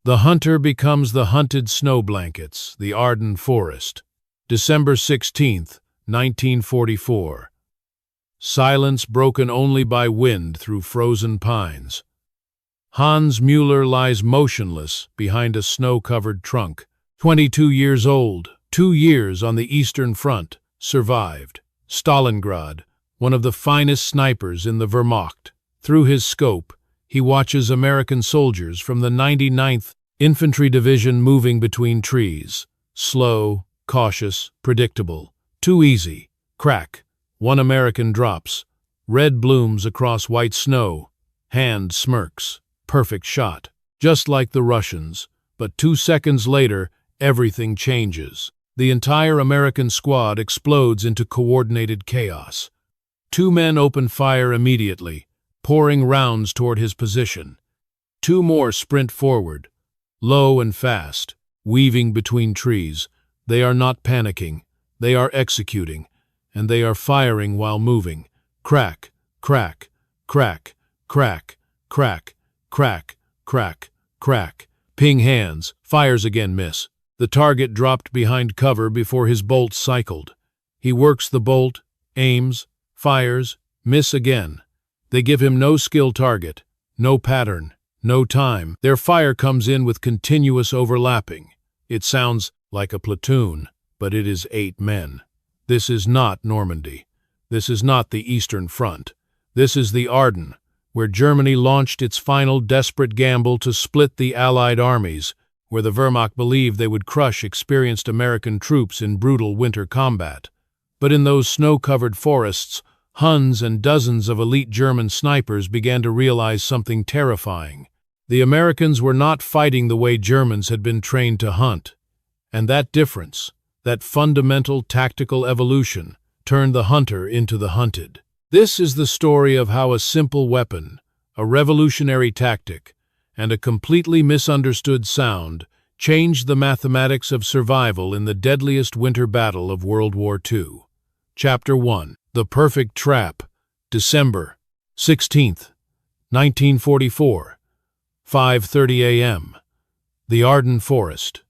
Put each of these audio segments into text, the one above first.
The hunter becomes the hunted snow blankets, the Ardennes forest. December 16, 1944. Silence broken only by wind through frozen pines. Hans Müller lies motionless behind a snow-covered trunk. 22 years old, 2 years on the Eastern Front, survived. Stalingrad, one of the finest snipers in the Wehrmacht. Through his scope, he watches American soldiers from the 99th Infantry Division moving between trees. Slow, cautious, predictable. Too easy. Crack. One American drops. Red blooms across white snow. Hand smirks. Perfect shot. Just like the Russians. But 2 seconds later, everything changes. The entire American squad explodes into coordinated chaos. 2 men open fire immediately, pouring rounds toward his position. 2 more sprint forward, low and fast, weaving between trees. They are not panicking, they are executing, and they are firing while moving. Crack, crack, crack, crack, crack, crack, crack, crack. Ping hands, fires again, miss. The target dropped behind cover before his bolt cycled. He works the bolt, aims, fires, miss again. They give him no skill target, no pattern, no time. Their fire comes in with continuous overlapping. It sounds like a platoon, but it is 8 men. This is not Normandy. This is not the Eastern Front. This is the Ardennes, where Germany launched its final desperate gamble to split the Allied armies, where the Wehrmacht believed they would crush experienced American troops in brutal winter combat. But in those snow-covered forests, Huns and dozens of elite German snipers began to realize something terrifying. The Americans were not fighting the way Germans had been trained to hunt. And that difference, that fundamental tactical evolution, turned the hunter into the hunted. This is the story of how a simple weapon, a revolutionary tactic, and a completely misunderstood sound changed the mathematics of survival in the deadliest winter battle of World War II. Chapter 1. The Perfect Trap. December 16th, 1944. 5:30 a.m. The Ardennes Forest.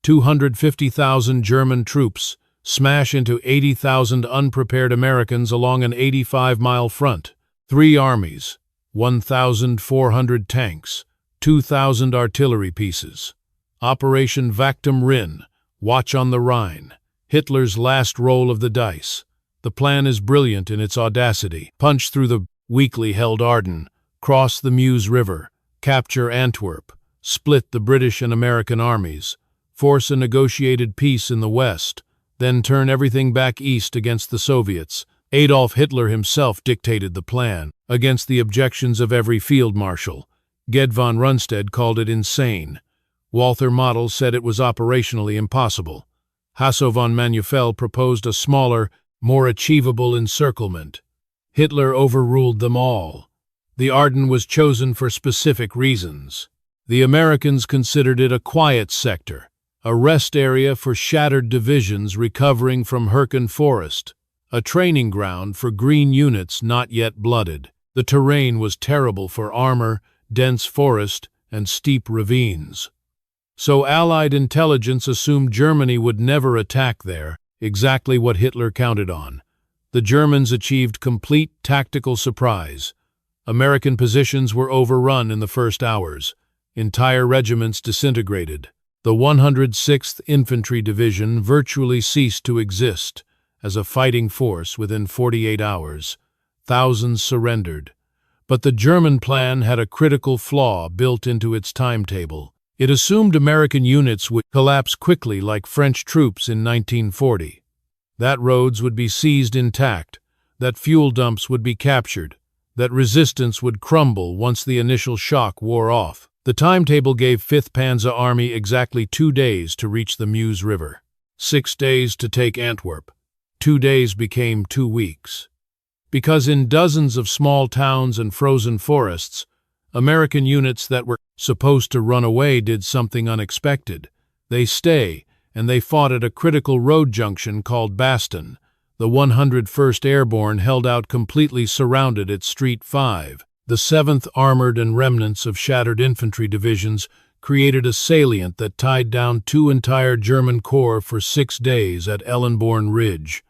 250,000 German troops smash into 80,000 unprepared Americans along an 85-mile front. 3 armies, 1,400 tanks, 2,000 artillery pieces. Operation Vactum Rhin, Watch on the Rhine. Hitler's last roll of the dice. The plan is brilliant in its audacity. Punch through the weakly held Ardennes, cross the Meuse River, capture Antwerp, split the British and American armies, force a negotiated peace in the West, then turn everything back east against the Soviets. Adolf Hitler himself dictated the plan, against the objections of every field marshal. Gerd von Rundstedt called it insane. Walther Model said it was operationally impossible. Hasso von Manufel proposed a smaller, more achievable encirclement. Hitler overruled them all. The Ardennes was chosen for specific reasons. The Americans considered it a quiet sector, a rest area for shattered divisions recovering from Hürtgen Forest, a training ground for green units not yet blooded. The terrain was terrible for armor, dense forest, and steep ravines. So Allied intelligence assumed Germany would never attack there, exactly what Hitler counted on. The Germans achieved complete tactical surprise. American positions were overrun in the first hours. Entire regiments disintegrated. The 106th Infantry Division virtually ceased to exist as a fighting force within 48 hours. Thousands surrendered. But the German plan had a critical flaw built into its timetable. It assumed American units would collapse quickly like French troops in 1940. That roads would be seized intact, that fuel dumps would be captured, that resistance would crumble once the initial shock wore off. The timetable gave 5th Panzer Army exactly 2 days to reach the Meuse River, 6 days to take Antwerp. 2 days became 2 weeks. Because in dozens of small towns and frozen forests, American units that were supposed to run away did something unexpected. They stay, and they fought at a critical road junction called Bastogne. The 101st Airborne held out completely surrounded at Street 5. The 7th Armored and remnants of shattered infantry divisions created a salient that tied down two entire German corps for 6 days at Ellenborn Ridge.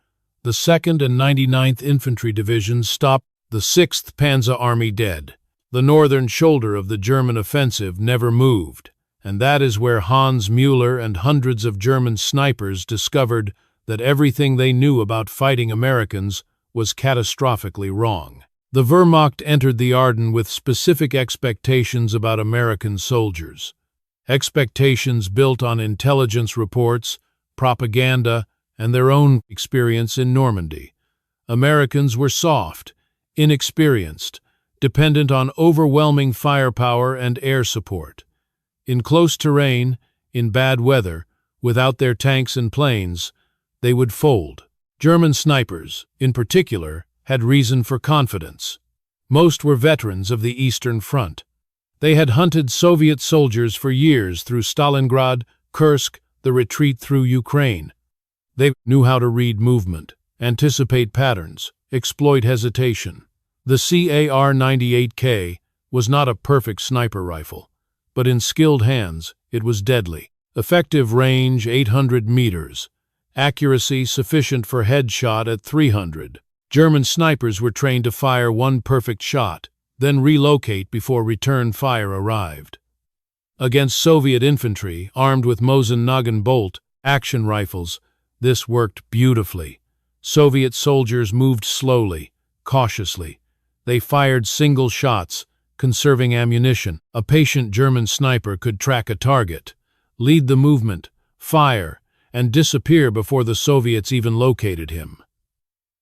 The 2nd and 99th Infantry Divisions stopped the 6th Panzer Army dead. The northern shoulder of the German offensive never moved, and that is where Hans Müller and hundreds of German snipers discovered that everything they knew about fighting Americans was catastrophically wrong. The Wehrmacht entered the Ardennes with specific expectations about American soldiers. Expectations built on intelligence reports, propaganda, and their own experience in Normandy. Americans were soft, inexperienced, dependent on overwhelming firepower and air support. In close terrain, in bad weather, without their tanks and planes, they would fold. German snipers, in particular, had reason for confidence. Most were veterans of the Eastern Front. They had hunted Soviet soldiers for years through Stalingrad, Kursk, the retreat through Ukraine. They knew how to read movement, anticipate patterns, exploit hesitation. The CAR-98K was not a perfect sniper rifle, but in skilled hands, it was deadly. Effective range 800 meters. Accuracy sufficient for headshot at 300. German snipers were trained to fire one perfect shot, then relocate before return fire arrived. Against Soviet infantry, armed with Mosin-Nagant bolt action rifles, this worked beautifully. Soviet soldiers moved slowly, cautiously. They fired single shots, conserving ammunition. A patient German sniper could track a target, lead the movement, fire, and disappear before the Soviets even located him.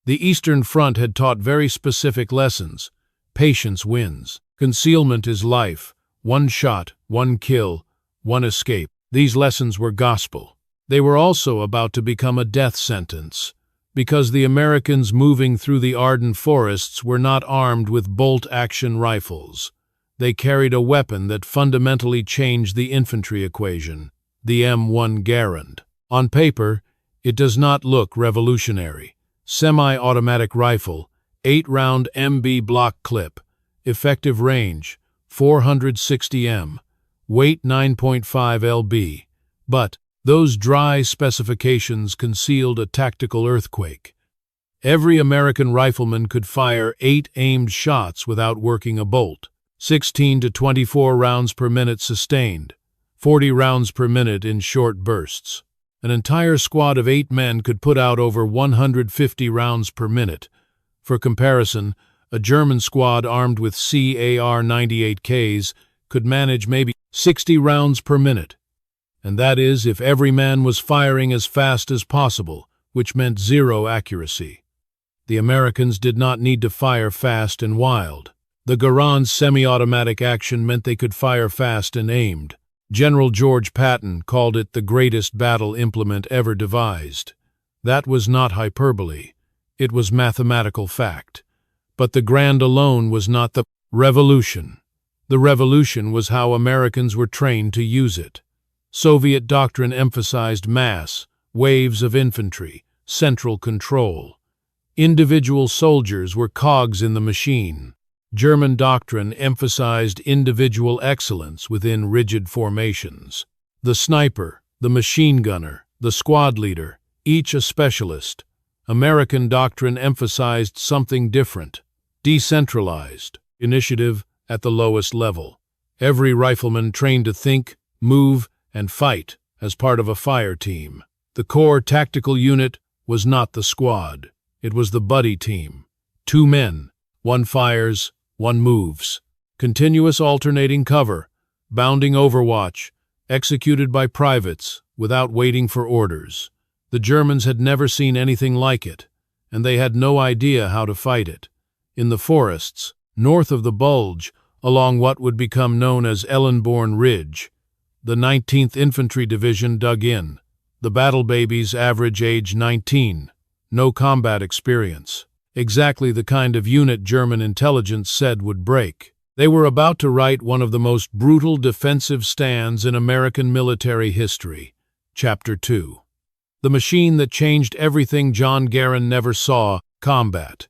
The Eastern Front had taught very specific lessons. Patience wins. Concealment is life. One shot, one kill, one escape. These lessons were gospel. They were also about to become a death sentence, because the Americans moving through the Ardennes forests were not armed with bolt-action rifles. They carried a weapon that fundamentally changed the infantry equation, the M1 Garand. On paper, it does not look revolutionary. Semi-automatic rifle, 8-round MB block clip, effective range, 460 m, weight 9.5 lb. But those dry specifications concealed a tactical earthquake. Every American rifleman could fire 8 aimed shots without working a bolt, 16 to 24 rounds per minute sustained, 40 rounds per minute in short bursts. An entire squad of 8 men could put out over 150 rounds per minute. For comparison, a German squad armed with CAR-98Ks could manage maybe 60 rounds per minute. And that is if every man was firing as fast as possible, which meant zero accuracy. The Americans did not need to fire fast and wild. The Garand's semi-automatic action meant they could fire fast and aimed. General George Patton called it the greatest battle implement ever devised. That was not hyperbole. It was mathematical fact. But the Garand alone was not the revolution. The revolution was how Americans were trained to use it. Soviet doctrine emphasized mass, waves of infantry, central control. Individual soldiers were cogs in the machine. German doctrine emphasized individual excellence within rigid formations. The sniper, the machine gunner, the squad leader, each a specialist. American doctrine emphasized something different, decentralized, initiative at the lowest level. Every rifleman trained to think, move, and fight as part of a fire team. The core tactical unit was not the squad. It was the buddy team. 2 men, one fires, one moves. Continuous alternating cover, bounding overwatch, executed by privates without waiting for orders. The Germans had never seen anything like it, and they had no idea how to fight it. In the forests, north of the Bulge, along what would become known as Ellenborn Ridge, the 19th Infantry Division dug in. The battle babies average age 19, no combat experience. Exactly the kind of unit German intelligence said would break. They were about to write one of the most brutal defensive stands in American military history. Chapter 2. The machine that changed everything John Garand never saw, combat.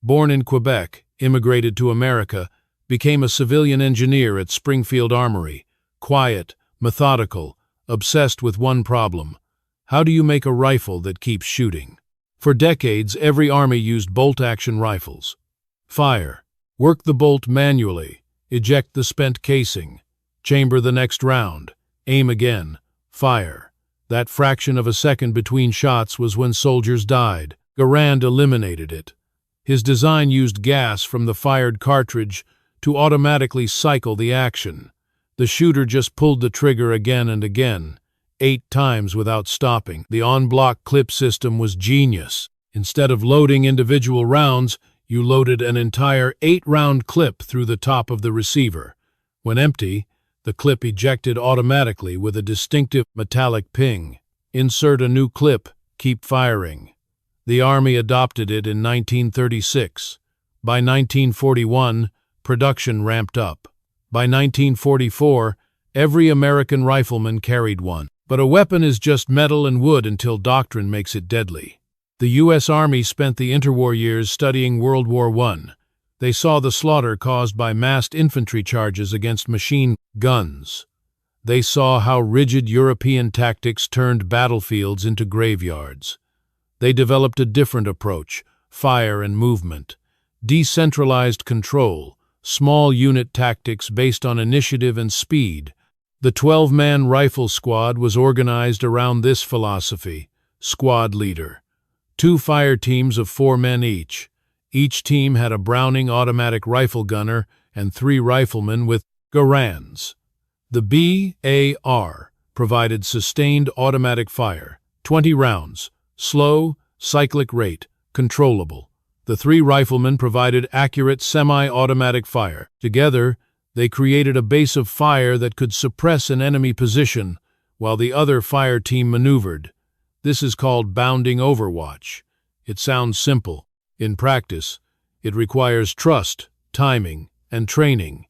Born in Quebec, immigrated to America, became a civilian engineer at Springfield Armory. Quiet, methodical, obsessed with one problem. How do you make a rifle that keeps shooting? For decades, every army used bolt-action rifles. Fire. Work the bolt manually. Eject the spent casing. Chamber the next round. Aim again. Fire. That fraction of a second between shots was when soldiers died. Garand eliminated it. His design used gas from the fired cartridge to automatically cycle the action. The shooter just pulled the trigger again and again, 8 times without stopping. The on-block clip system was genius. Instead of loading individual rounds, you loaded an entire 8-round clip through the top of the receiver. When empty, the clip ejected automatically with a distinctive metallic ping. Insert a new clip, keep firing. The Army adopted it in 1936. By 1941, production ramped up. By 1944, every American rifleman carried one. But a weapon is just metal and wood until doctrine makes it deadly. The U.S. Army spent the interwar years studying World War I. They saw the slaughter caused by massed infantry charges against machine guns. They saw how rigid European tactics turned battlefields into graveyards. They developed a different approach: fire and movement, decentralized control, small unit tactics based on initiative and speed. The 12-man rifle squad was organized around this philosophy. Squad leader. 2 fire teams of 4 men each. Each team had a Browning automatic rifle gunner and 3 riflemen with Garands. The BAR provided sustained automatic fire, 20 rounds, slow, cyclic rate, controllable. The 3 riflemen provided accurate semi-automatic fire. Together, they created a base of fire that could suppress an enemy position while the other fire team maneuvered. This is called bounding overwatch. It sounds simple. In practice, it requires trust, timing, and training.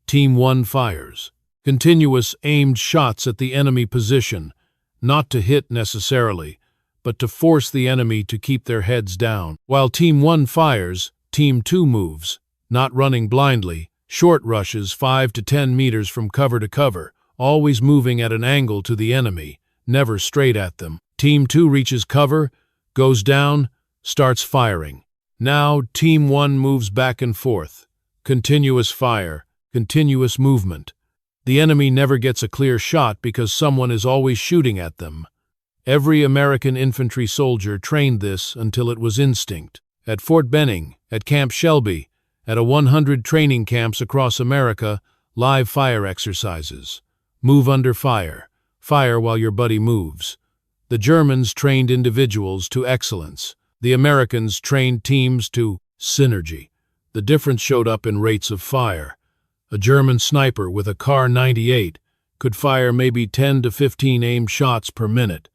Team 1 fires. Continuous aimed shots at the enemy position, not to hit necessarily, but to force the enemy to keep their heads down. While Team 1 fires, Team 2 moves, not running blindly, short rushes 5 to 10 meters from cover to cover, always moving at an angle to the enemy, never straight at them. Team 2 reaches cover, goes down, starts firing. Now Team 1 moves back and forth. Continuous fire, continuous movement. The enemy never gets a clear shot because someone is always shooting at them. Every American infantry soldier trained this until it was instinct. At Fort Benning, at Camp Shelby, at 100 training camps across America, live fire exercises. Move under fire. Fire while your buddy moves. The Germans trained individuals to excellence. The Americans trained teams to synergy. The difference showed up in rates of fire. A German sniper with a Kar 98 could fire maybe 10 to 15 aimed shots per minute.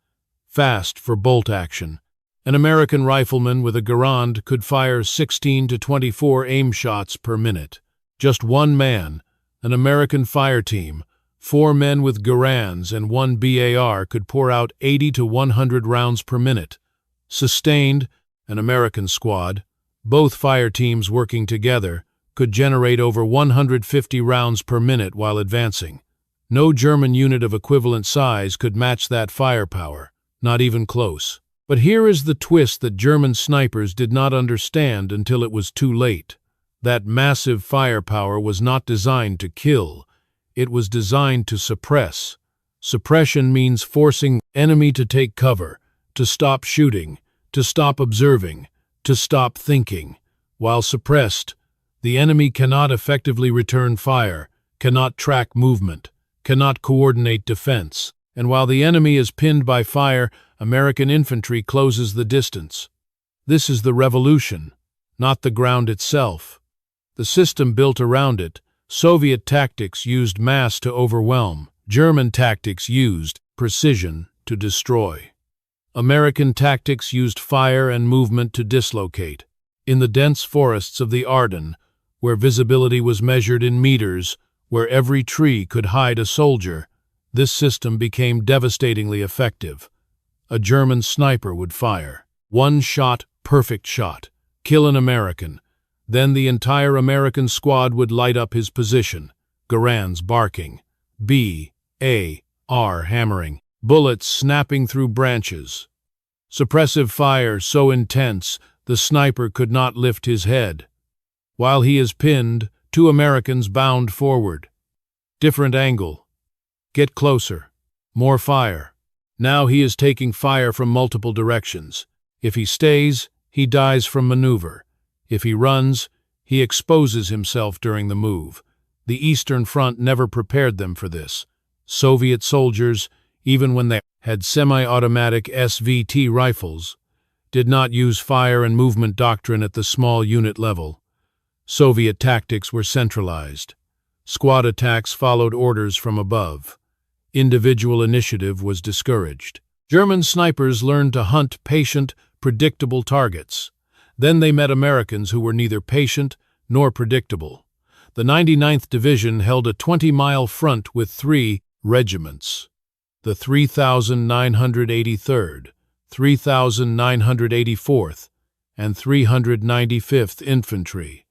Fast for bolt action. An American rifleman with a Garand could fire 16 to 24 aim shots per minute. Just one man, an American fire team, 4 men with Garands and 1 BAR could pour out 80 to 100 rounds per minute. Sustained, an American squad, both fire teams working together, could generate over 150 rounds per minute while advancing. No German unit of equivalent size could match that firepower, not even close. But here is the twist that German snipers did not understand until it was too late. That massive firepower was not designed to kill. It was designed to suppress. Suppression means forcing enemy to take cover, to stop shooting, to stop observing, to stop thinking. While suppressed, the enemy cannot effectively return fire, cannot track movement, cannot coordinate defense. And while the enemy is pinned by fire, American infantry closes the distance. This is the revolution, not the ground itself. The system built around it. Soviet tactics used mass to overwhelm. German tactics used precision to destroy. American tactics used fire and movement to dislocate. In the dense forests of the Ardennes, where visibility was measured in meters, where every tree could hide a soldier, this system became devastatingly effective. A German sniper would fire. One shot, perfect shot. Kill an American. Then the entire American squad would light up his position. Garands barking. AR hammering, bullets snapping through branches. Suppressive fire so intense the sniper could not lift his head. While he is pinned, two Americans bound forward. Different angle. Get closer. More fire. Now he is taking fire from multiple directions. If he stays, he dies from maneuver. If he runs, he exposes himself during the move. The Eastern Front never prepared them for this. Soviet soldiers, even when they had semi-automatic SVT rifles, did not use fire and movement doctrine at the small unit level. Soviet tactics were centralized. Squad attacks followed orders from above. Individual initiative was discouraged. German snipers learned to hunt patient, predictable targets. Then they met Americans who were neither patient nor predictable. The 99th Division held a 20-mile front with 3 regiments. The 3,983rd, 3,984th, and 395th Infantry,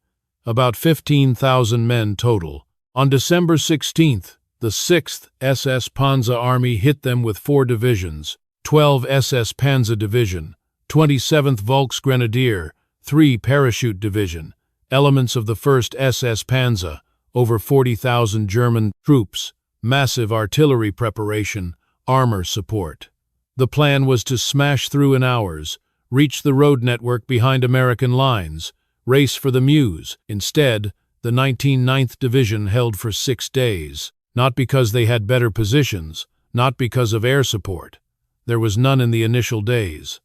about 15,000 men total. On December 16th, the 6th SS Panzer Army hit them with 4 divisions, 12 SS Panzer Division, 27th Volksgrenadier, 3 Parachute Division, elements of the 1st SS Panzer, over 40,000 German troops, massive artillery preparation, armor support. The plan was to smash through in hours, reach the road network behind American lines, race for the Meuse. Instead, the 19th Division held for 6 days, not because they had better positions, not because of air support. There was none in the initial days.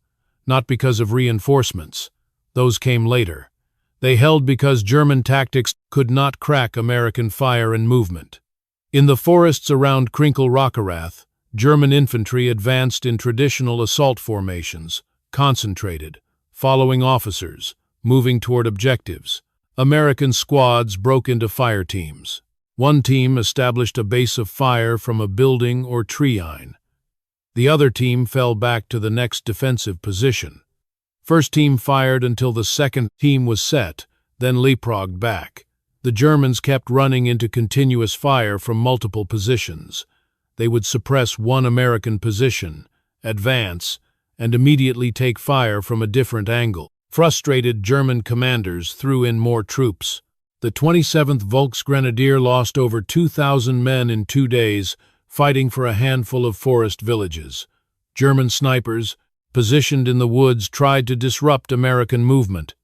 Not because of reinforcements. Those came later. They held because German tactics could not crack American fire and movement. In the forests around Krinkel-Rockerath, German infantry advanced in traditional assault formations, concentrated, following officers, moving toward objectives. American squads broke into fire teams. One team established a base of fire from a building or tree line. The other team fell back to the next defensive position. First team fired until the second team was set, then leapfrogged back. The Germans kept running into continuous fire from multiple positions. They would suppress one American position, advance, and immediately take fire from a different angle. Frustrated German commanders threw in more troops. The 27th Volksgrenadier lost over 2,000 men in 2 days, fighting for a handful of forest villages. German snipers, positioned in the woods, tried to disrupt American movement.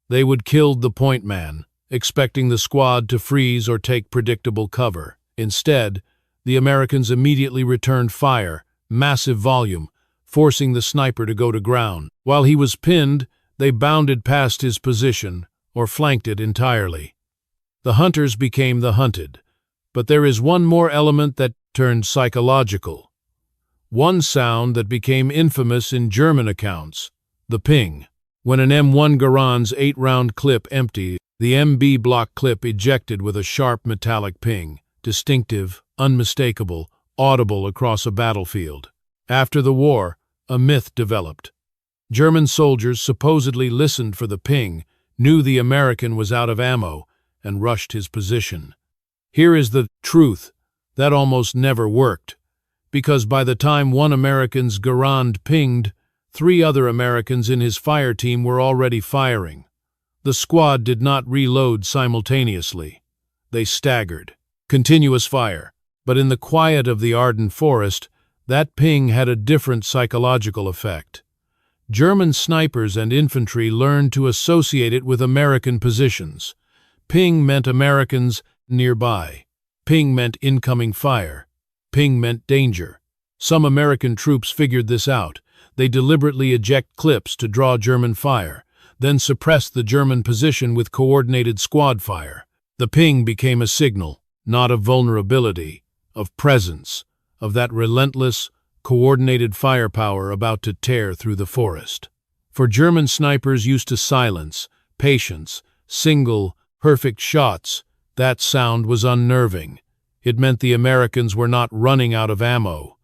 They would kill the point man, expecting the squad to freeze or take predictable cover. Instead, the Americans immediately returned fire, massive volume, forcing the sniper to go to ground. While he was pinned, they bounded past his position or flanked it entirely. The hunters became the hunted. But there is one more element that turned psychological. One sound that became infamous in German accounts, the ping. When an M1 Garand's 8-round clip emptied, the MB block clip ejected with a sharp metallic ping, distinctive, unmistakable, audible across a battlefield. After the war, a myth developed. German soldiers supposedly listened for the ping, knew the American was out of ammo, and rushed his position. Here is the truth. That almost never worked, because by the time one American's Garand pinged, 3 other Americans in his fire team were already firing. The squad did not reload simultaneously. They staggered. Continuous fire. But in the quiet of the Ardennes forest, that ping had a different psychological effect. German snipers and infantry learned to associate it with American positions. Ping meant Americans nearby. Ping meant incoming fire. Ping meant danger. Some American troops figured this out. They deliberately eject clips to draw German fire, then suppress the German position with coordinated squad fire. The ping became a signal, not of vulnerability, of presence, of that relentless, coordinated firepower about to tear through the forest. For German snipers used to silence, patience, single, perfect shots, that sound was unnerving. It meant the Americans were not running out of ammo.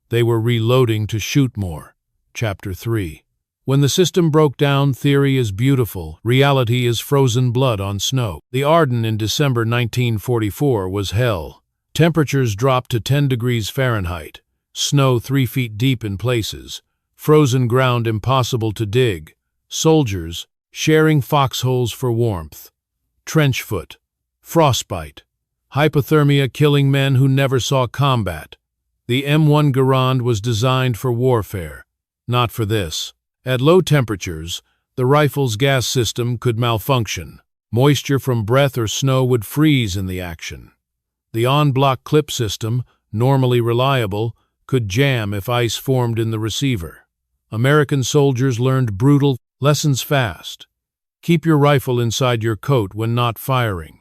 They were reloading to shoot more. Chapter 3. When the system broke down, theory is beautiful. Reality is frozen blood on snow. The Ardennes in December 1944 was hell. Temperatures dropped to 10 degrees Fahrenheit, snow 3 feet deep in places, frozen ground impossible to dig, soldiers sharing foxholes for warmth, trench foot, frostbite, hypothermia killing men who never saw combat. The M1 Garand was designed for warfare, not for this. At low temperatures, the rifle's gas system could malfunction. Moisture from breath or snow would freeze in the action. The on-block clip system, normally reliable, could jam if ice formed in the receiver. American soldiers learned brutal lessons fast. Keep your rifle inside your coat when not firing.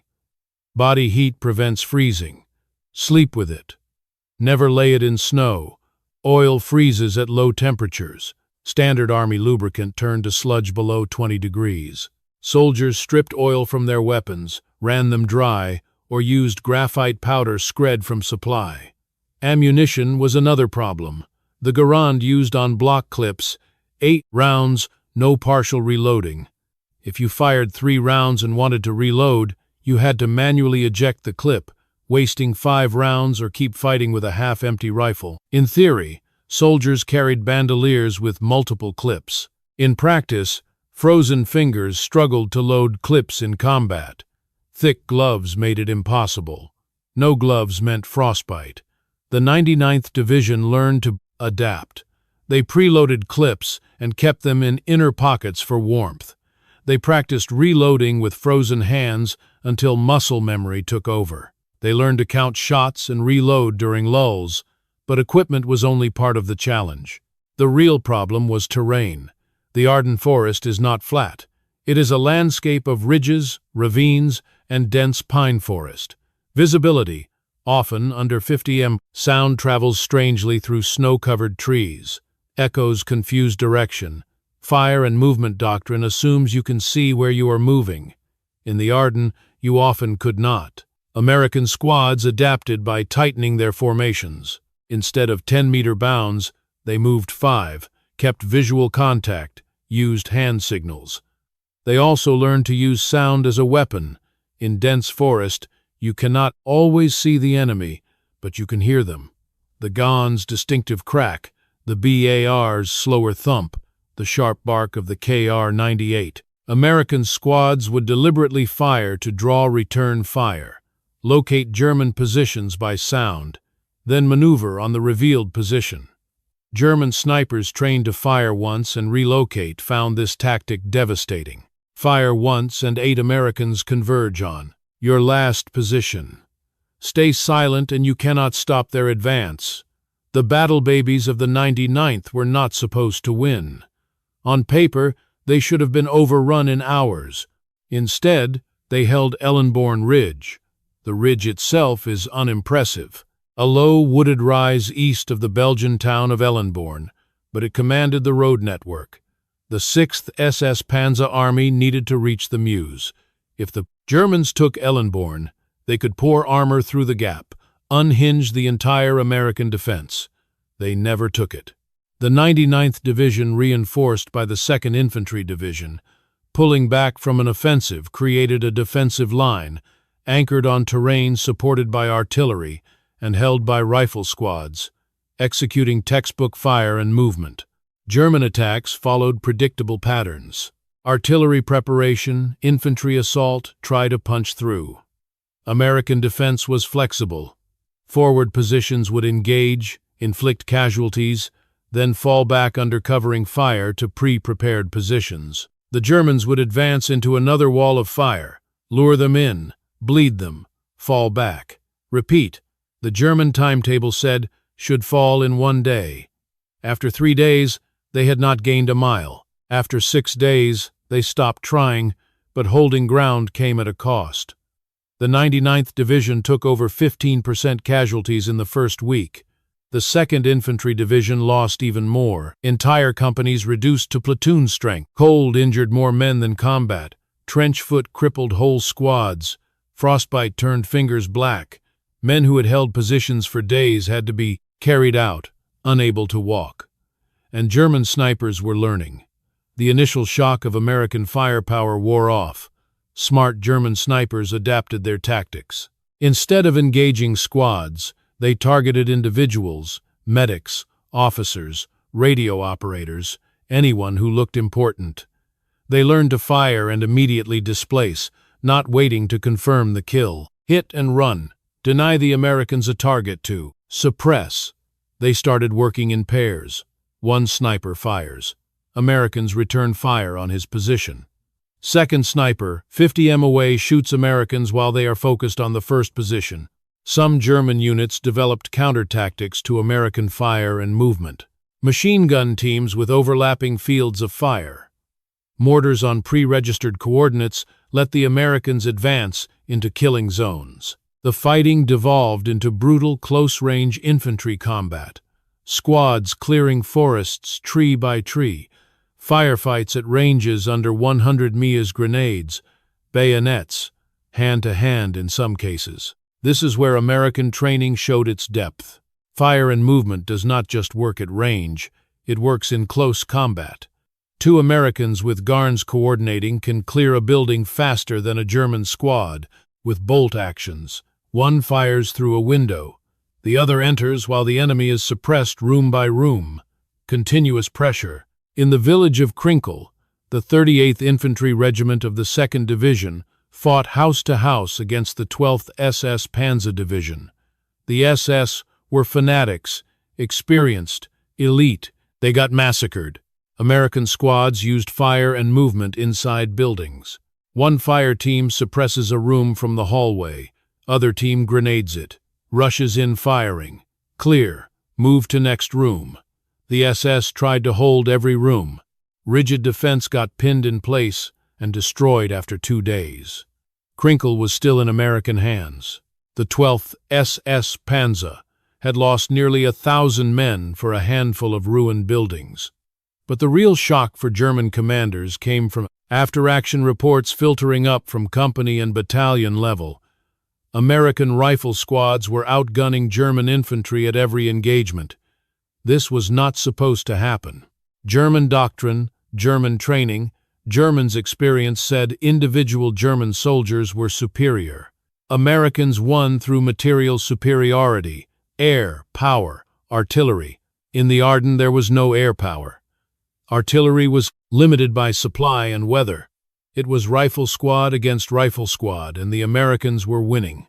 Body heat prevents freezing. Sleep with it. Never lay it in snow. Oil freezes at low temperatures. Standard Army lubricant turned to sludge below 20 degrees. Soldiers stripped oil from their weapons, ran them dry, or used graphite powder scred from supply. Ammunition was another problem. The Garand used on block clips 8 rounds, no partial reloading. If you fired 3 rounds and wanted to reload, you had to manually eject the clip, wasting 5 rounds or keep fighting with a half-empty rifle. In theory, soldiers carried bandoliers with multiple clips. In practice, frozen fingers struggled to load clips in combat. Thick gloves made it impossible. No gloves meant frostbite. The 99th Division learned to adapt. They preloaded clips and kept them in inner pockets for warmth. They practiced reloading with frozen hands until muscle memory took over. They learned to count shots and reload during lulls, but equipment was only part of the challenge. The real problem was terrain. The Ardennes forest is not flat. It is a landscape of ridges, ravines, and dense pine forest. Visibility, often under 50 m. Sound travels strangely through snow-covered trees. Echoes confuse direction. Fire and movement doctrine assumes you can see where you are moving. In the Ardennes, you often could not. American squads adapted by tightening their formations. Instead of 10-meter bounds, they moved 5, kept visual contact, used hand signals. They also learned to use sound as a weapon. In dense forest, you cannot always see the enemy, but you can hear them. The Garand's distinctive crack, the BAR's slower thump, the sharp bark of the KR-98. American squads would deliberately fire to draw return fire, locate German positions by sound, then maneuver on the revealed position. German snipers trained to fire once and relocate found this tactic devastating. Fire once and 8 Americans converge on your last position. Stay silent and you cannot stop their advance. The battle babies of the 99th were not supposed to win. On paper, they should have been overrun in hours. Instead, they held Ellenborn Ridge. The ridge itself is unimpressive. A low, wooded rise east of the Belgian town of Ellenborn, but it commanded the road network. The 6th SS Panzer Army needed to reach the Meuse. If the Germans took Ellenborn, they could pour armor through the gap, unhinge the entire American defense. They never took it. The 99th Division, reinforced by the 2nd Infantry Division, pulling back from an offensive, created a defensive line, anchored on terrain supported by artillery and held by rifle squads, executing textbook fire and movement. German attacks followed predictable patterns. Artillery preparation, infantry assault, try to punch through. American defense was flexible. Forward positions would engage, inflict casualties, then fall back under covering fire to pre-prepared positions. The Germans would advance into another wall of fire, lure them in, bleed them, fall back. Repeat. The German timetable said should fall in 1 day. After 3 days, they had not gained a mile. After 6 days, they stopped trying, but holding ground came at a cost. The 99th Division took over 15% casualties in the first week. The 2nd Infantry Division lost even more. Entire companies reduced to platoon strength. Cold injured more men than combat. Trench foot crippled whole squads. Frostbite turned fingers black. Men who had held positions for days had to be carried out, unable to walk. And German snipers were learning. The initial shock of American firepower wore off. Smart German snipers adapted their tactics. Instead of engaging squads, they targeted individuals, medics, officers, radio operators, anyone who looked important. They learned to fire and immediately displace, not waiting to confirm the kill. Hit and run. Deny the Americans a target to suppress. They started working in pairs. One sniper fires. Americans return fire on his position. Second sniper, 50 m away, shoots Americans while they are focused on the first position. Some German units developed counter-tactics to American fire and movement. Machine gun teams with overlapping fields of fire. Mortars on pre-registered coordinates let the Americans advance into killing zones. The fighting devolved into brutal close-range infantry combat. Squads clearing forests tree by tree. Firefights at ranges under 100 meters, grenades, bayonets, hand-to-hand in some cases. This is where American training showed its depth. Fire and movement does not just work at range, it works in close combat. Two Americans with Garnds coordinating can clear a building faster than a German squad, with bolt actions. One fires through a window. The other enters while the enemy is suppressed room by room. Continuous pressure. In the village of Krinkel, the 38th Infantry Regiment of the 2nd Division fought house to house against the 12th SS Panzer Division. The SS were fanatics, experienced, elite. They got massacred. American squads used fire and movement inside buildings. One fire team suppresses a room from the hallway. Other team grenades it. Rushes in firing. Clear. Move to next room. The SS tried to hold every room. Rigid defense got pinned in place and destroyed after 2 days. Krinkel was still in American hands. The 12th SS Panzer had lost nearly 1,000 men for a handful of ruined buildings. But the real shock for German commanders came from after-action reports filtering up from company and battalion level. American rifle squads were outgunning German infantry at every engagement. This was not supposed to happen. German doctrine, German training, Germans' experience said individual German soldiers were superior. Americans won through material superiority, air, power, artillery. In the Ardennes there was no air power. Artillery was limited by supply and weather. It was rifle squad against rifle squad, and the Americans were winning.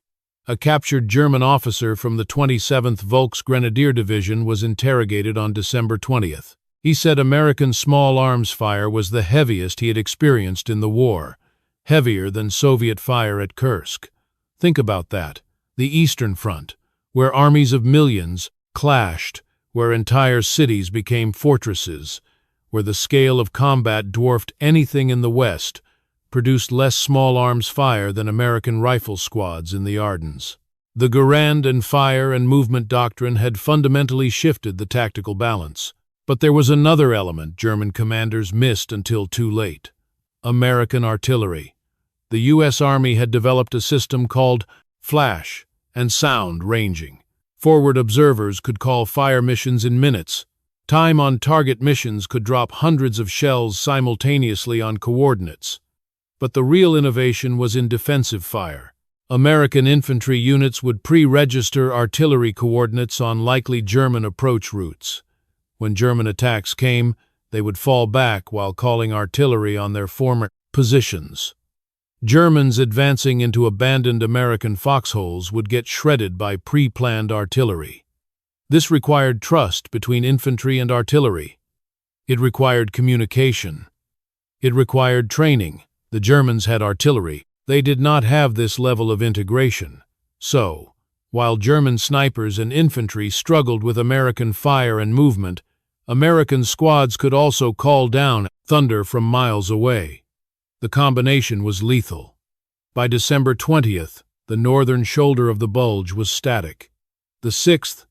A captured German officer from the 27th Volksgrenadier Division was interrogated on December 20th. He said American small arms fire was the heaviest he had experienced in the war, heavier than Soviet fire at Kursk. Think about that. The Eastern Front, where armies of millions clashed, where entire cities became fortresses, where the scale of combat dwarfed anything in the West, produced less small arms fire than American rifle squads in the Ardennes. The Garand and fire and movement doctrine had fundamentally shifted the tactical balance. But there was another element German commanders missed until too late: American artillery. The U.S. Army had developed a system called flash and sound ranging. Forward observers could call fire missions in minutes. Time on target missions could drop hundreds of shells simultaneously on coordinates. But the real innovation was in defensive fire. American infantry units would pre-register artillery coordinates on likely German approach routes. When German attacks came, they would fall back while calling artillery on their former positions. Germans advancing into abandoned American foxholes would get shredded by pre-planned artillery. This required trust between infantry and artillery. It required communication. It required training. The Germans had artillery. They did not have this level of integration. So, while German snipers and infantry struggled with American fire and movement, American squads could also call down thunder from miles away. The combination was lethal. By December 20th, the northern shoulder of the Bulge was static. The 6th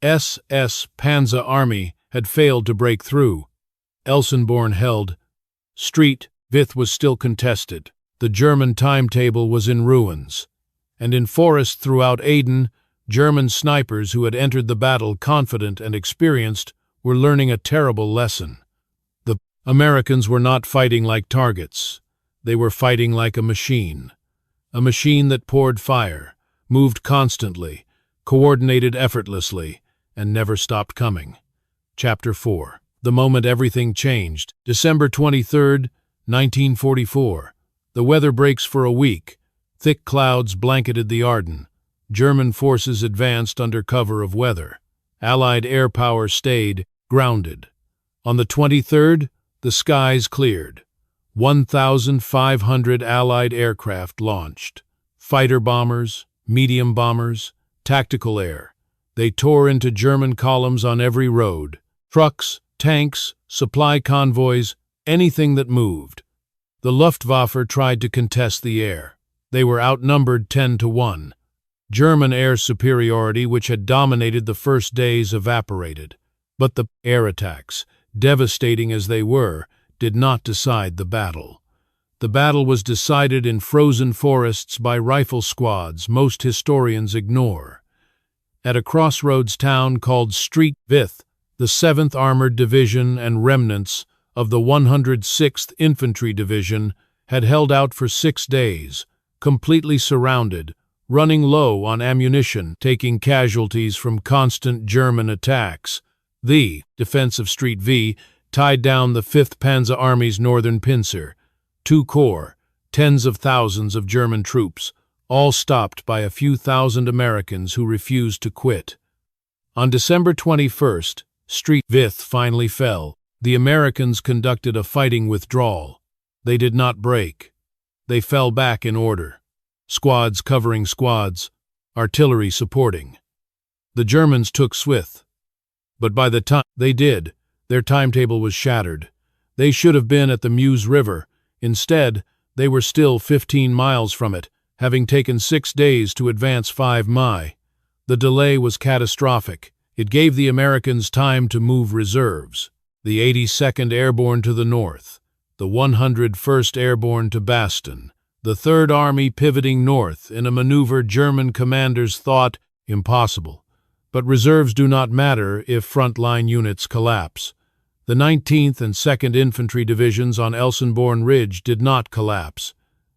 SS Panzer Army had failed to break through. Elsenborn held. Street Vith was still contested. The German timetable was in ruins. And in forests throughout Ardennes, German snipers who had entered the battle confident and experienced were learning a terrible lesson. The Americans were not fighting like targets. They were fighting like a machine that poured fire, moved constantly, coordinated effortlessly, and never stopped coming. Chapter 4. The moment everything changed. December 23, 1944. The weather breaks for a week. Thick clouds blanketed the Ardennes. German forces advanced under cover of weather. Allied air power stayed grounded. On the 23rd, the skies cleared. 1,500 Allied aircraft launched. Fighter bombers, medium bombers, tactical air. They tore into German columns on every road. Trucks, tanks, supply convoys, anything that moved. The Luftwaffe tried to contest the air. They were outnumbered 10-1. German air superiority, which had dominated the first days, evaporated. But the air attacks, devastating as they were, did not decide the battle. The battle was decided in frozen forests by rifle squads most historians ignore. At a crossroads town called Street Vith, the 7th Armored Division and remnants of the 106th Infantry Division had held out for 6 days, completely surrounded, running low on ammunition, taking casualties from constant German attacks. The defense of Street V tied down the 5th Panzer Army's northern pincer. 2 corps, tens of thousands of German troops, all stopped by a few thousand Americans who refused to quit. On December 21st, Street Vith finally fell. The Americans conducted a fighting withdrawal. They did not break. They fell back in order. Squads covering squads, artillery supporting. The Germans took Swith. But by the time they did, their timetable was shattered. They should have been at the Meuse River. Instead, they were still 15 miles from it, having taken 6 days to advance 5 mi. The delay was catastrophic. It gave the Americans time to move reserves. The 82nd Airborne to the north, the 101st Airborne to Bastogne, the 3rd Army pivoting north in a maneuver German commanders thought impossible. But reserves do not matter if front-line units collapse. The 19th and 2nd Infantry Divisions on Elsenborn Ridge did not collapse.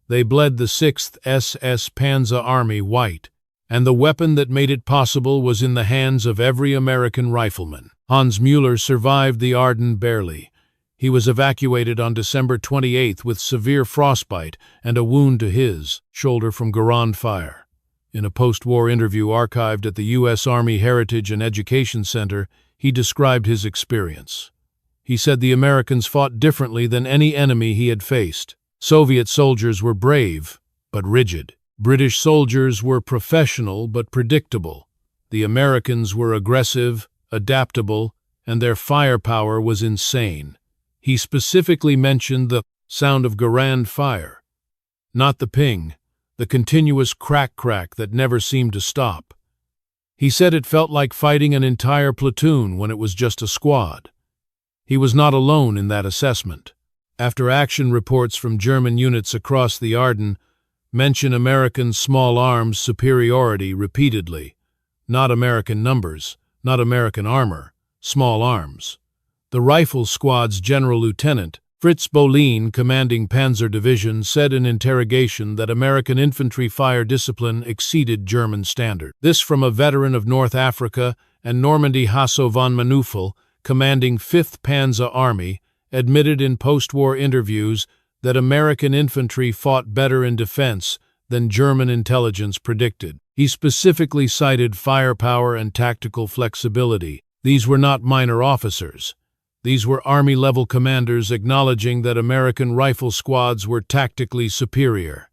They bled the 6th SS Panzer Army white, and the weapon that made it possible was in the hands of every American rifleman. Hans Müller survived the Ardennes barely. He was evacuated on December 28th with severe frostbite and a wound to his shoulder from Garand fire. In a post-war interview archived at the U.S. Army Heritage and Education Center, he described his experience. He said the Americans fought differently than any enemy he had faced. Soviet soldiers were brave, but rigid. British soldiers were professional, but predictable. The Americans were aggressive, adaptable, and their firepower was insane. He specifically mentioned the sound of Garand fire, not the ping, the continuous crack-crack that never seemed to stop. He said it felt like fighting an entire platoon when it was just a squad. He was not alone in that assessment. After action reports from German units across the Ardennes mention American small arms superiority repeatedly, not American numbers, not American armor, small arms. The Rifle Squad's General Lieutenant, Fritz Bohlin, commanding Panzer Division, said in interrogation that American infantry fire discipline exceeded German standard. This from a veteran of North Africa and Normandy, Hasso von Manufel, commanding 5th Panzer Army, admitted in post-war interviews that American infantry fought better in defense than German intelligence predicted. He specifically cited firepower and tactical flexibility. These were not minor officers. These were Army-level commanders acknowledging that American rifle squads were tactically superior.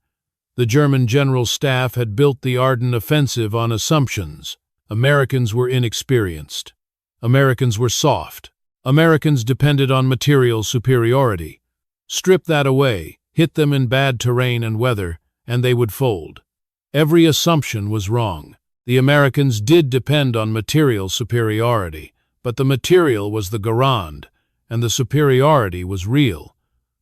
The German General Staff had built the Ardennes offensive on assumptions. Americans were inexperienced. Americans were soft. Americans depended on material superiority. Strip that away, hit them in bad terrain and weather, and they would fold. Every assumption was wrong. The Americans did depend on material superiority, but the material was the Garand, and the superiority was real.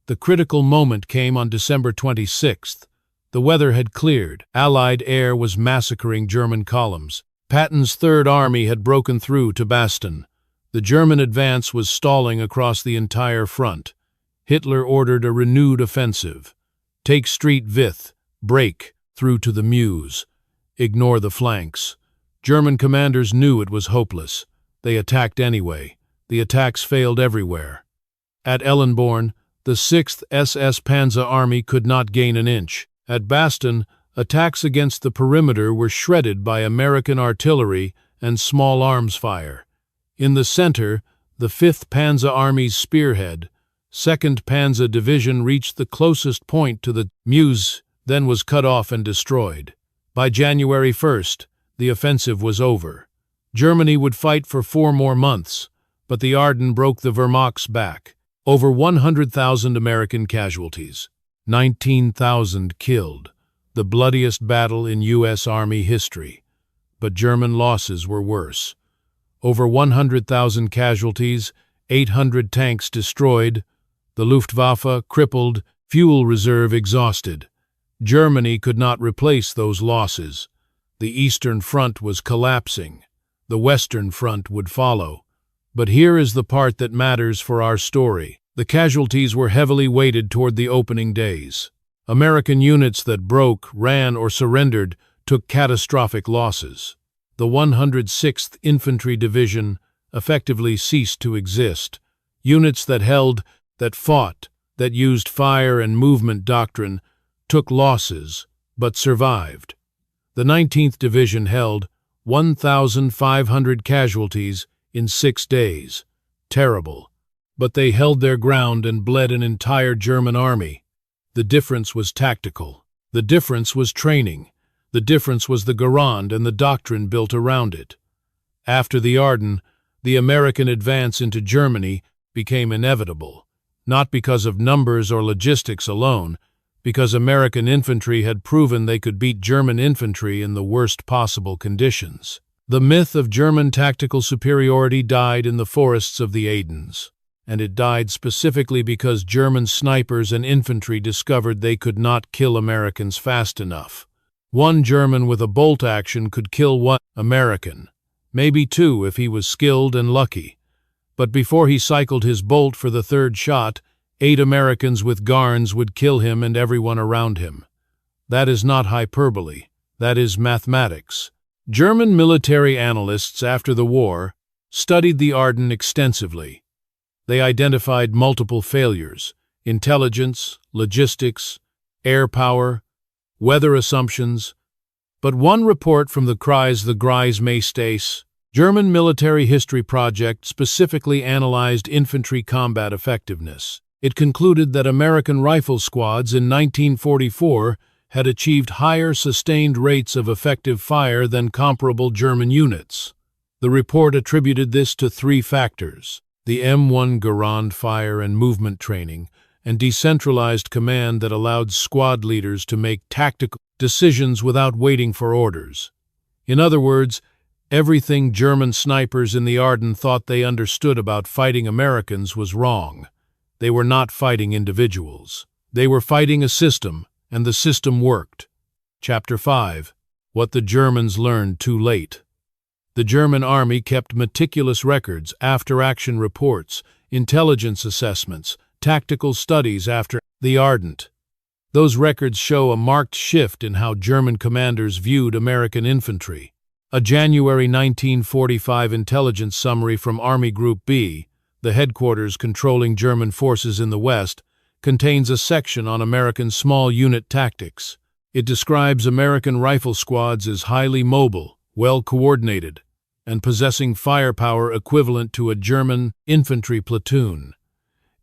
The critical moment came on December 26th. The weather had cleared. Allied air was massacring German columns. Patton's 3rd Army had broken through to Bastogne. The German advance was stalling across the entire front. Hitler ordered a renewed offensive. Take Street Vith, break through to the Meuse. ignore the flanks. German commanders knew it was hopeless. They attacked anyway. The attacks failed everywhere. At Ellenborn, the 6th SS Panzer Army could not gain an inch. At Bastogne, attacks against the perimeter were shredded by American artillery and small arms fire. In the center, the 5th Panzer Army's spearhead, 2nd Panzer Division reached the closest point to the Meuse, then was cut off and destroyed. By January 1st, the offensive was over. Germany would fight for 4 more months, but the Ardennes broke the Wehrmacht's back. Over 100,000 American casualties, 19,000 killed, the bloodiest battle in U.S. Army history. But German losses were worse. Over 100,000 casualties, 800 tanks destroyed, the Luftwaffe crippled, fuel reserve exhausted. Germany could not replace those losses. The Eastern Front was collapsing. The Western Front would follow. But here is the part that matters for our story. The casualties were heavily weighted toward the opening days. American units that broke, ran, or surrendered took catastrophic losses. The 106th Infantry Division effectively ceased to exist. Units that held, that fought, that used fire and movement doctrine took losses, but survived. The 19th Division held 1,500 casualties in 6 days. Terrible. But they held their ground and bled an entire German army. The difference was tactical. The difference was training. The difference was the Garand and the doctrine built around it. After the Ardennes, the American advance into Germany became inevitable, not because of numbers or logistics alone, because American infantry had proven they could beat German infantry in the worst possible conditions. The myth of German tactical superiority died in the forests of the Ardennes, and it died specifically because German snipers and infantry discovered they could not kill Americans fast enough. One German with a bolt action could kill one American, maybe 2 if he was skilled and lucky. But before he cycled his bolt for the 3rd shot, 8 Americans with Garands would kill him and everyone around him. That is not hyperbole. That is mathematics. German military analysts after the war studied the Ardennes extensively. They identified multiple failures: intelligence, logistics, air power, weather assumptions. But one report from the Kreis Maestace, German Military History Project, specifically analyzed infantry combat effectiveness. It concluded that American rifle squads in 1944 had achieved higher sustained rates of effective fire than comparable German units. The report attributed this to 3 factors: the M1 Garand fire and movement training, and decentralized command that allowed squad leaders to make tactical decisions without waiting for orders. In other words, everything German snipers in the Ardennes thought they understood about fighting Americans was wrong. They were not fighting individuals. They were fighting a system, and the system worked. Chapter 5. What the Germans learned too late. The German army kept meticulous records, after-action reports, intelligence assessments, tactical studies after the Ardennes. Those records show a marked shift in how German commanders viewed American infantry. A January 1945 intelligence summary from Army Group B, the headquarters controlling German forces in the West, contains a section on American small unit tactics. It describes American rifle squads as highly mobile, well-coordinated, and possessing firepower equivalent to a German infantry platoon.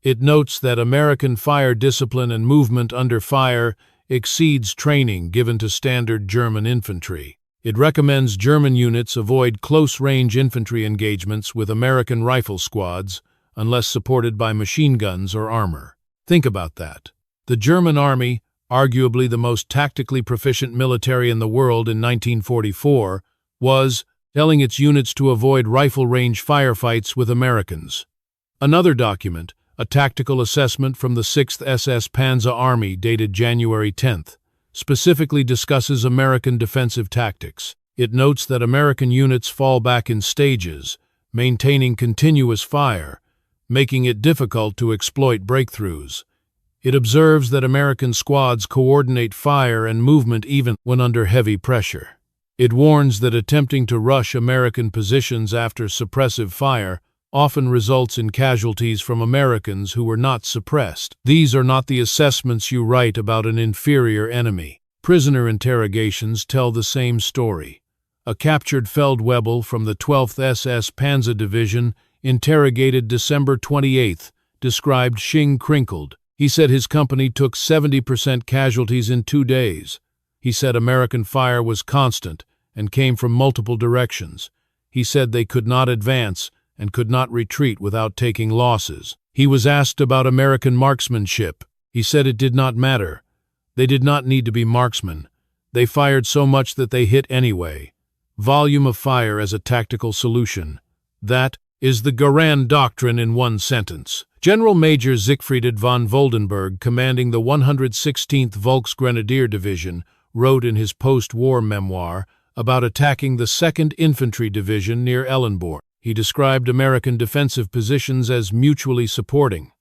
It notes that American fire discipline and movement under fire exceeds training given to standard German infantry. It recommends German units avoid close-range infantry engagements with American rifle squads unless supported by machine guns or armor. Think about that. The German army, arguably the most tactically proficient military in the world in 1944, was telling its units to avoid rifle-range firefights with Americans. Another document, a tactical assessment from the 6th SS Panzer Army dated January 10th, specifically discusses American defensive tactics. It notes that American units fall back in stages, maintaining continuous fire, making it difficult to exploit breakthroughs. It observes that American squads coordinate fire and movement even when under heavy pressure. It warns that attempting to rush American positions after suppressive fire often results in casualties from Americans who were not suppressed. These are not the assessments you write about an inferior enemy. Prisoner interrogations tell the same story. A captured Feldwebel from the 12th SS Panzer Division, interrogated December 28th, described Xing crinkled. He said his company took 70% casualties in 2 days. He said American fire was constant and came from multiple directions. He said they could not advance and could not retreat without taking losses. He was asked about American marksmanship. He said it did not matter. They did not need to be marksmen. They fired so much that they hit anyway. Volume of fire as a tactical solution. That is the Garand doctrine in one sentence. General Major Siegfried von Woldenberg, commanding the 116th Volksgrenadier Division, wrote in his post-war memoir about attacking the 2nd Infantry Division near Ellenborn. He described American defensive positions as mutually supporting.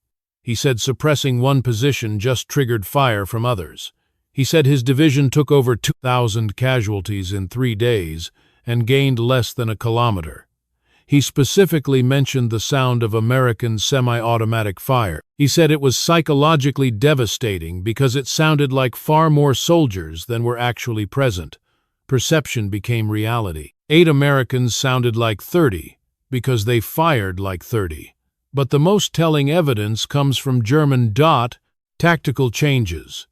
He said suppressing one position just triggered fire from others. He said his division took over 2,000 casualties in 3 days and gained less than a kilometer. He specifically mentioned the sound of American semi-automatic fire. He said it was psychologically devastating because it sounded like far more soldiers than were actually present. Perception became reality. 8 Americans sounded like 30 because they fired like 30. But the most telling evidence comes from German tactical changes.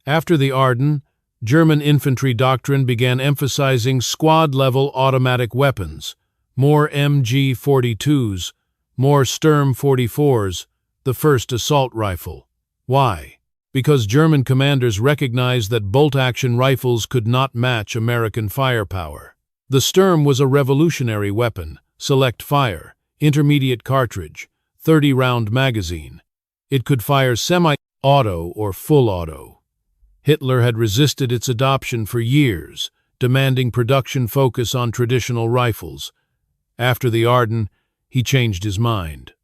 After the Ardennes, German infantry doctrine began emphasizing squad-level automatic weapons, more MG-42s, more Sturm 44s, the first assault rifle. Why? Because German commanders recognized that bolt-action rifles could not match American firepower. The Sturm was a revolutionary weapon, select fire, intermediate cartridge, 30-round magazine. It could fire semi-auto or full auto. Hitler had resisted its adoption for years, demanding production focus on traditional rifles. After the Ardennes, he changed his mind.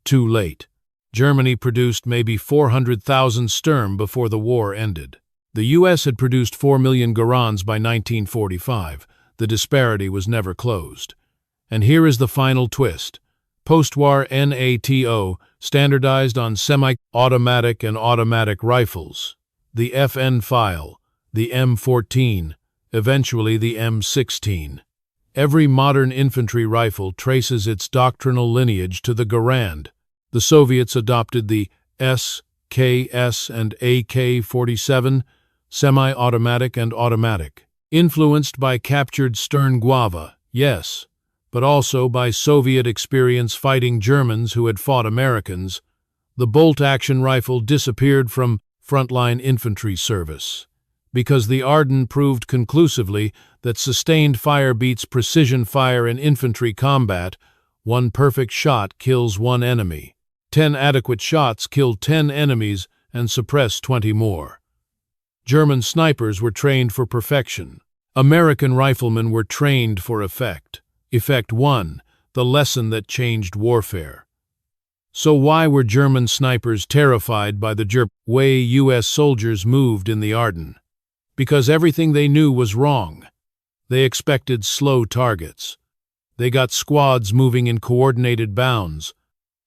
Too late. Germany produced maybe 400,000 Sturm before the war ended. The U.S. had produced 4 million Garands by 1945. The disparity was never closed. And here is the final twist. Post-war NATO standardized on semi-automatic and automatic rifles. The FN file, the M14, eventually the M16. Every modern infantry rifle traces its doctrinal lineage to the Garand. The Soviets adopted the S, KS, and AK-47, semi-automatic and automatic. Influenced by captured Stern-Guava, yes, but also by Soviet experience fighting Germans who had fought Americans, the bolt-action rifle disappeared from frontline infantry service. Because the Ardennes proved conclusively that sustained fire beats precision fire in infantry combat, 1 perfect shot kills 1 enemy. 10 adequate shots kill 10 enemies and suppress 20 more. German snipers were trained for perfection. American riflemen were trained for effect. Effect 1, the lesson that changed warfare. So why were German snipers terrified by the way U.S. soldiers moved in the Ardennes? Because everything they knew was wrong. They expected slow targets. They got squads moving in coordinated bounds.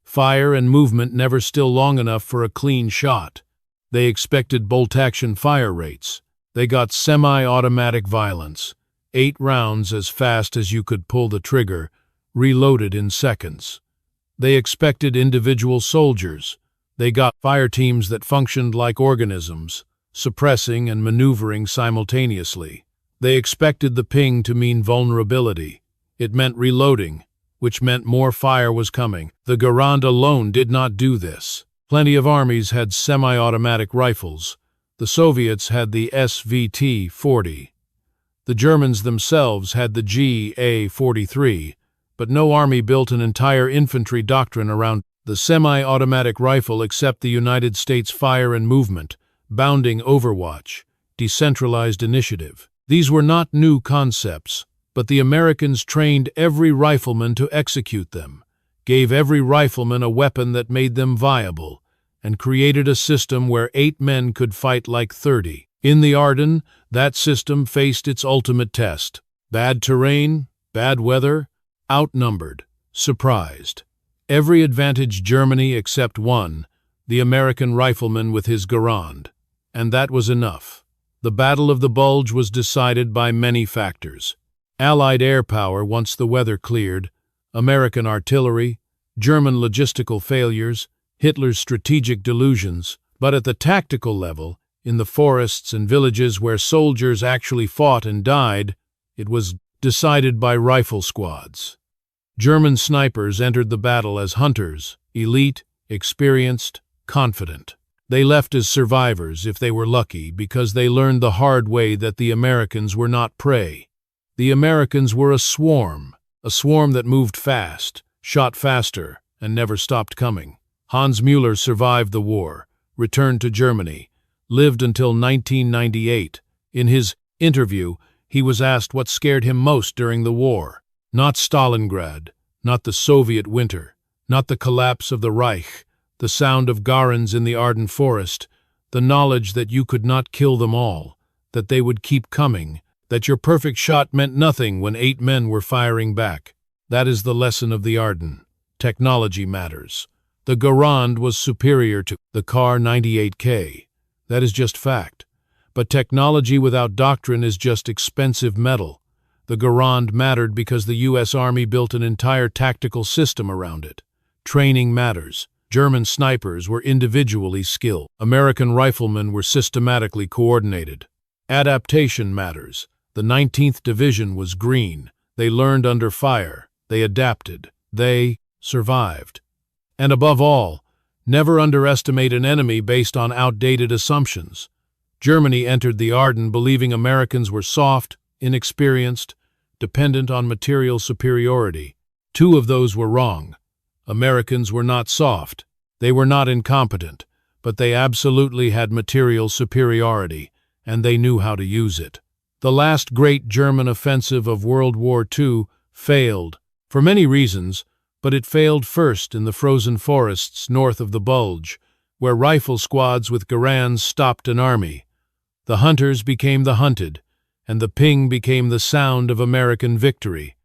Fire and movement never still long enough for a clean shot. They expected bolt-action fire rates. They got semi-automatic violence. 8 rounds as fast as you could pull the trigger, reloaded in seconds. They expected individual soldiers. They got fire teams that functioned like organisms, suppressing and maneuvering simultaneously. They expected the ping to mean vulnerability. It meant reloading, which meant more fire was coming. The Garand alone did not do this. Plenty of armies had semi-automatic rifles. The Soviets had the SVT-40. The Germans themselves had the GA-43, but no army built an entire infantry doctrine around the semi-automatic rifle except the United States Fire and Movement, bounding Overwatch, decentralized initiative. These were not new concepts, but the Americans trained every rifleman to execute them, gave every rifleman a weapon that made them viable, and created a system where 8 men could fight like 30. In the Ardennes, that system faced its ultimate test. Bad terrain, bad weather, outnumbered, surprised. Every advantage Germany except one, the American rifleman with his Garand. And that was enough. The Battle of the Bulge was decided by many factors. Allied air power once the weather cleared, American artillery, German logistical failures, Hitler's strategic delusions, but at the tactical level, in the forests and villages where soldiers actually fought and died, it was decided by rifle squads. German snipers entered the battle as hunters, elite, experienced, confident. They left as survivors, if they were lucky, because they learned the hard way that the Americans were not prey. The Americans were a swarm that moved fast, shot faster, and never stopped coming. Hans Müller survived the war, returned to Germany, lived until 1998. In his interview, he was asked what scared him most during the war. Not Stalingrad, not the Soviet winter, not the collapse of the Reich, the sound of Garands in the Ardennes forest, the knowledge that you could not kill them all, that they would keep coming, that your perfect shot meant nothing when 8 men were firing back. That is the lesson of the Ardennes. Technology matters. The Garand was superior to the Kar 98K. That is just fact. But technology without doctrine is just expensive metal. The Garand mattered because the U.S. Army built an entire tactical system around it. Training matters. German snipers were individually skilled. American riflemen were systematically coordinated. Adaptation matters. The 19th Division was green. They learned under fire. They adapted. They survived. And above all, never underestimate an enemy based on outdated assumptions. Germany entered the Ardennes believing Americans were soft, inexperienced, dependent on material superiority. 2 of those were wrong. Americans were not soft. They were not incompetent, but they absolutely had material superiority, and they knew how to use it. The last great German offensive of World War II failed, for many reasons, but it failed first in the frozen forests north of the Bulge, where rifle squads with Garands stopped an army. The hunters became the hunted, and the ping became the sound of American victory.